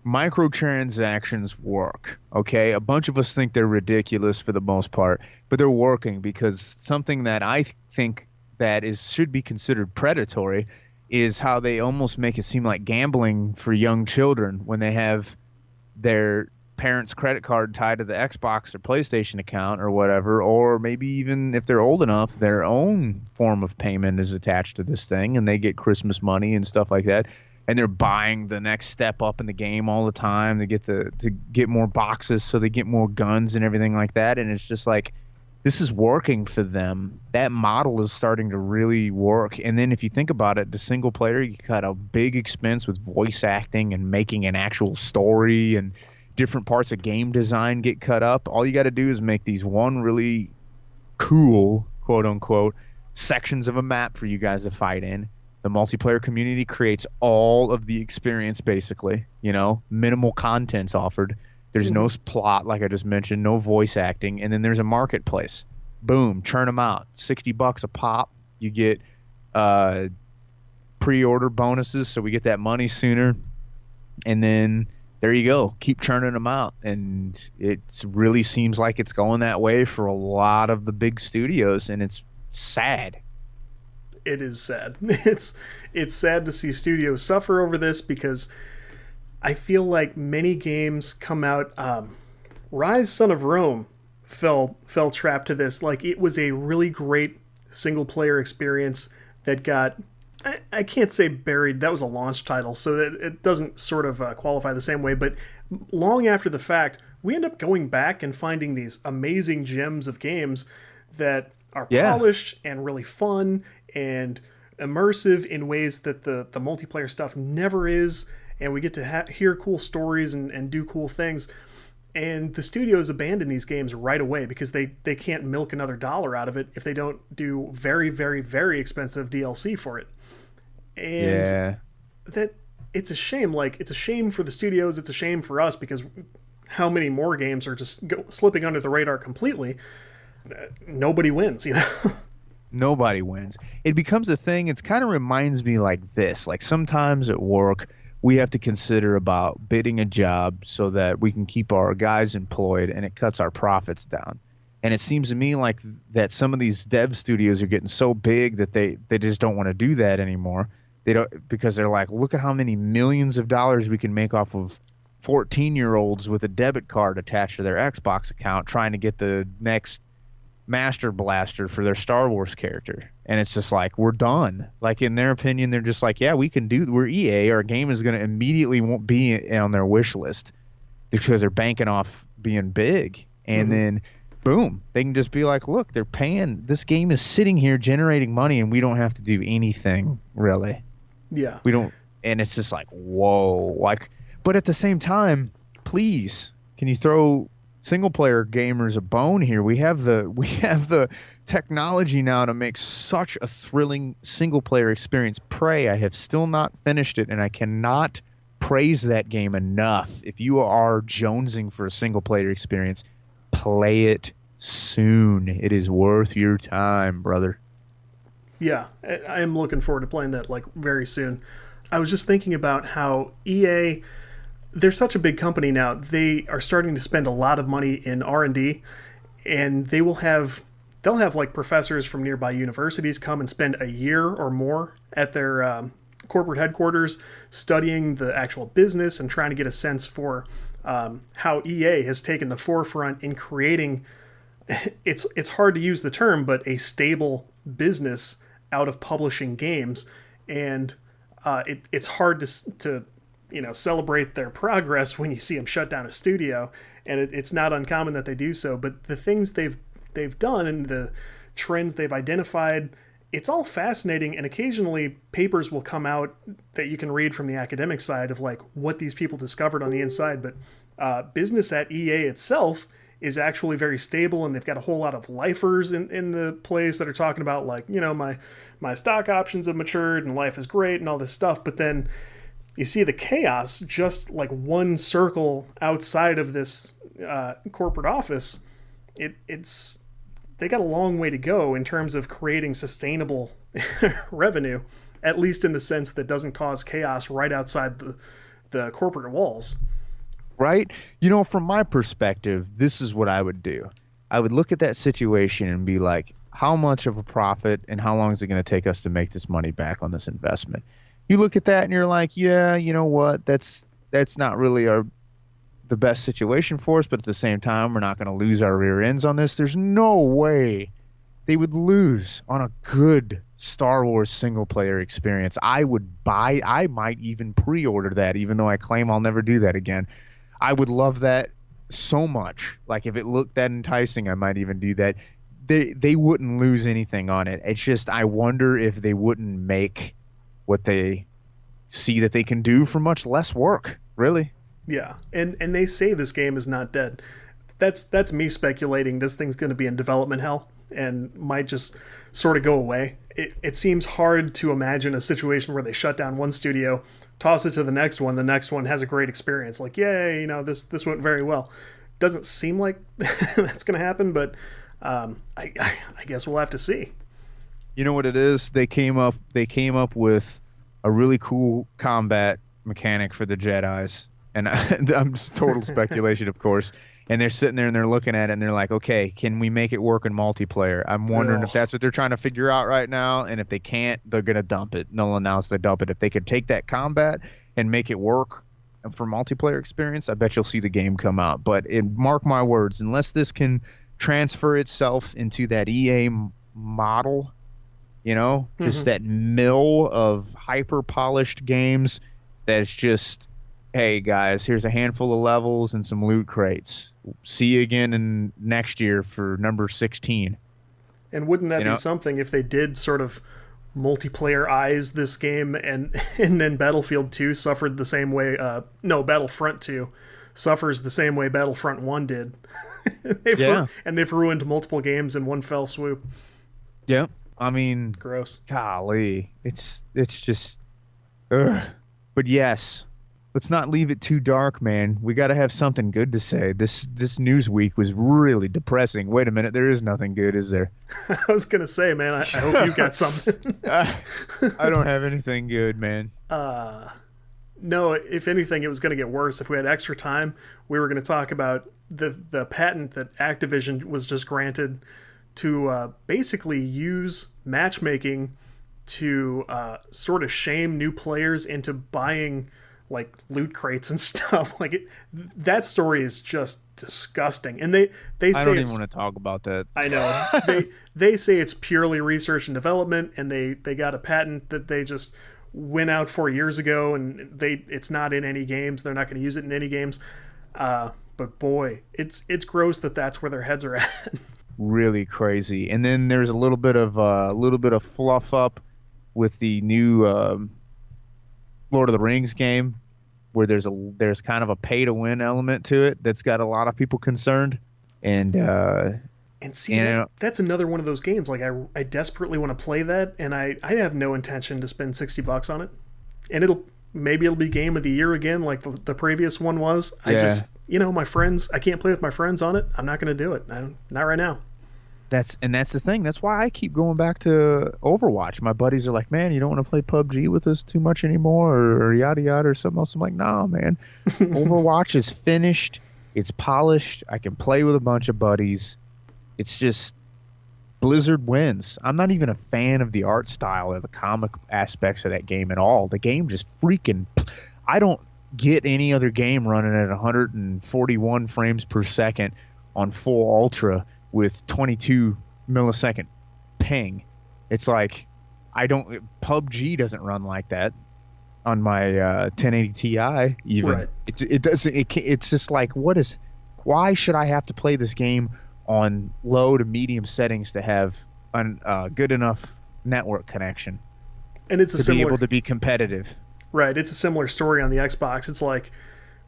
Microtransactions work, okay? A bunch of us think they're ridiculous for the most part, but they're working because something that I think that should be considered predatory is how they almost make it seem like gambling for young children when they have their parents' credit card tied to the Xbox or PlayStation account or whatever, or maybe even if they're old enough, their own form of payment is attached to this thing and they get Christmas money and stuff like that. And they're buying the next step up in the game all the time. They get to get more boxes, so they get more guns and everything like that. And it's just like, this is working for them. That model is starting to really work. And then if you think about it, the single player, you got a big expense with voice acting and making an actual story, and different parts of game design get cut up. All you got to do is make these one really cool, quote unquote, sections of a map for you guys to fight in. The multiplayer community creates all of the experience, basically. Minimal content's offered. There's no plot, like I just mentioned, no voice acting, and then there's a marketplace. Boom, churn them out. $60 a pop. You get pre-order bonuses, so we get that money sooner. And then there you go. Keep churning them out. And it really seems like it's going that way for a lot of the big studios, and it's sad. It is sad. It's sad to see studios suffer over this because I feel like many games come out. Rise Son of Rome fell trapped to this. Like, it was a really great single player experience that got, I can't say buried. That was a launch title, so that it doesn't sort of qualify the same way. But long after the fact, we end up going back and finding these amazing gems of games that are polished and really fun and immersive in ways that the multiplayer stuff never is, and we get to hear cool stories and do cool things. And the studios abandon these games right away because they can't milk another dollar out of it if they don't do very, very, very expensive DLC for it. And that it's a shame. Like, it's a shame for the studios, it's a shame for us, because how many more games are just slipping under the radar completely? Nobody wins, Nobody wins. It becomes a thing. It kind of reminds me like this. Like, sometimes at work, we have to consider about bidding a job so that we can keep our guys employed, and it cuts our profits down. And it seems to me like that some of these dev studios are getting so big that they just don't want to do that anymore. They don't, because they're like, look at how many millions of dollars we can make off of 14-year-olds with a debit card attached to their Xbox account trying to get the next Master Blaster for their Star Wars character. And it's just like, we're done. Like, in their opinion, they're just like, yeah, we're EA. Our game is going to immediately won't be on their wish list because they're banking off being big. And then boom, they can just be like, look, they're paying, this game is sitting here generating money and we don't have to do anything really. Yeah. We don't, and it's just like, whoa. Like, but at the same time, please, can you throw single player gamers a bone here? We have the technology now to make such a thrilling single player experience. Prey, I have still not finished it, and I cannot praise that game enough. If you are jonesing for a single player experience, play it soon. It is worth your time, brother. Yeah, I am looking forward to playing that, like, very soon. I was just thinking about how EA, they're such a big company now. They are starting to spend a lot of money in R&D, and they'll have like professors from nearby universities come and spend a year or more at their corporate headquarters studying the actual business and trying to get a sense for how EA has taken the forefront in creating, it's hard to use the term, but a stable business out of publishing games. And it's hard to celebrate their progress when you see them shut down a studio, and it's not uncommon that they do so. But the things they've done and the trends they've identified, it's all fascinating. And occasionally papers will come out that you can read from the academic side of like what these people discovered on the inside. But business at EA itself is actually very stable, and they've got a whole lot of lifers in the place that are talking about like, my stock options have matured and life is great and all this stuff. But then you see the chaos just like one circle outside of this corporate office. It's they got a long way to go in terms of creating sustainable revenue, at least in the sense that doesn't cause chaos right outside the corporate walls. Right? From my perspective, this is what I would do. I would look at that situation and be like, how much of a profit and how long is it going to take us to make this money back on this investment? You look at that and you're like, yeah, you know what? That's not really the best situation for us, but at the same time, we're not going to lose our rear ends on this. There's no way they would lose on a good Star Wars single player experience. I might even pre-order that, even though I claim I'll never do that again. I would love that so much. Like, if it looked that enticing, I might even do that. They wouldn't lose anything on it. It's just, I wonder if they wouldn't make what they see that they can do for much less work, really. Yeah, and they say this game is not dead. That's me speculating this thing's going to be in development hell and might just sort of go away. It seems hard to imagine a situation where they shut down one studio, toss it to the next one has a great experience. Like, yay, this went very well. Doesn't seem like that's going to happen, but I guess we'll have to see. You know what it is? They came up with a really cool combat mechanic for the Jedis. And I'm just total speculation, of course. And they're sitting there and they're looking at it and they're like, okay, can we make it work in multiplayer? I'm wondering if that's what they're trying to figure out right now. And if they can't, they're going to dump it. They'll announce they dump it. If they could take that combat and make it work for multiplayer experience, I bet you'll see the game come out. But mark my words, unless this can transfer itself into that EA model, just that mill of hyper polished games that's just, hey guys, here's a handful of levels and some loot crates. See you again next year for number 16. And wouldn't that be something if they did sort of multiplayer-ize this game and then Battlefield 2 suffered the same way, Battlefront 2 suffers the same way Battlefront 1 did. And they've ruined multiple games in one fell swoop. Yeah. I mean, gross. Golly. It's just, ugh. But yes, let's not leave it too dark, man. We got to have something good to say. This news week was really depressing. Wait a minute, there is nothing good, is there? I was gonna say, man, I hope you've got something. I don't have anything good, man. No, if anything, it was gonna get worse. If we had extra time, we were gonna talk about the patent that Activision was just granted to basically use matchmaking to sort of shame new players into buying like loot crates and stuff. That story is just disgusting. And they say I don't even want to talk about that. I know. They say it's purely research and development, and they got a patent that they just went out 4 years ago, and it's not in any games. They're not going to use it in any games. But boy, it's gross that that's where their heads are at. Really crazy. And then there's a little bit of fluff up with the new Lord of the Rings game, where there's kind of a pay to win element to it that's got a lot of people concerned. And see, that's another one of those games. Like I desperately want to play that, and I have no intention to spend $60 on it. And maybe it'll be game of the year again, like the previous one was. Yeah. I just, my friends, I can't play with my friends on it. I'm not going to do it. Not right now. That's the thing. That's why I keep going back to Overwatch. My buddies are like, man, you don't want to play PUBG with us too much anymore, or yada yada, or something else. I'm like, nah, man. Overwatch is finished. It's polished. I can play with a bunch of buddies. It's just Blizzard wins. I'm not even a fan of the art style or the comic aspects of that game at all. The game just freaking... I don't get any other game running at 141 frames per second on full ultra with 22 millisecond ping. It's like PUBG doesn't run like that on my 1080 Ti even. Right. It doesn't. It's just like, why should I have to play this game on low to medium settings to have a good enough network connection and it's be able to be competitive? Right. It's a similar story on the Xbox. It's like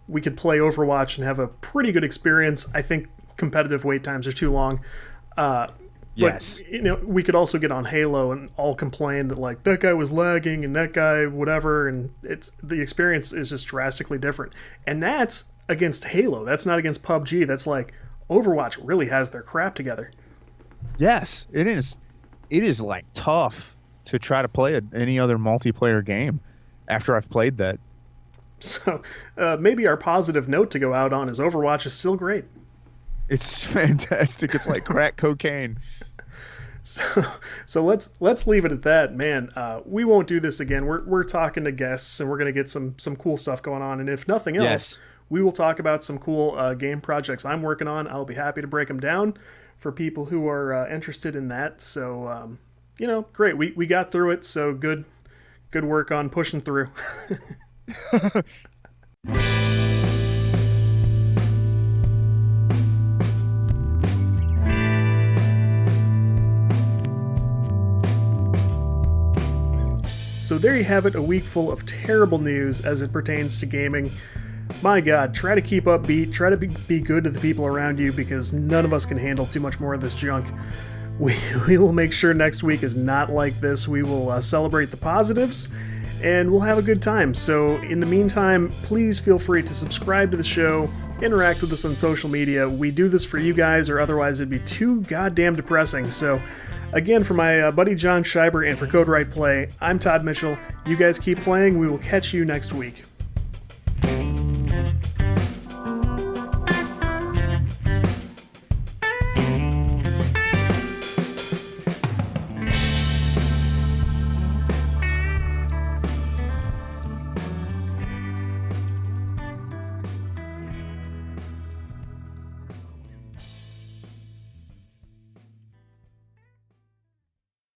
we could play Overwatch and have a pretty good experience. I think competitive wait times are too long. Yes. But, we could also get on Halo and all complain that like that guy was lagging and that guy whatever, and the experience is just drastically different. And that's against Halo. That's not against PUBG. That's like Overwatch really has their crap together. Yes, it is. It is like tough to try to play any other multiplayer game after I've played that. So maybe our positive note to go out on is Overwatch is still great. It's fantastic. It's like crack cocaine. So let's leave it at that, man. We won't do this again. We're talking to guests, and we're gonna get some cool stuff going on. And if nothing else, yes, we will talk about some cool game projects I'm working on. I'll be happy to break them down for people who are interested in that. So great. We got through it. So good work on pushing through. So there you have it, a week full of terrible news as it pertains to gaming. My God, try to keep upbeat, try to be good to the people around you, because none of us can handle too much more of this junk. We will make sure next week is not like this. We will celebrate the positives, and we'll have a good time. So in the meantime, please feel free to subscribe to the show, interact with us on social media. We do this for you guys, or otherwise it'd be too goddamn depressing. So again, for my buddy John Scheiber and for Code Right Play, I'm Todd Mitchell. You guys keep playing. We will catch you next week.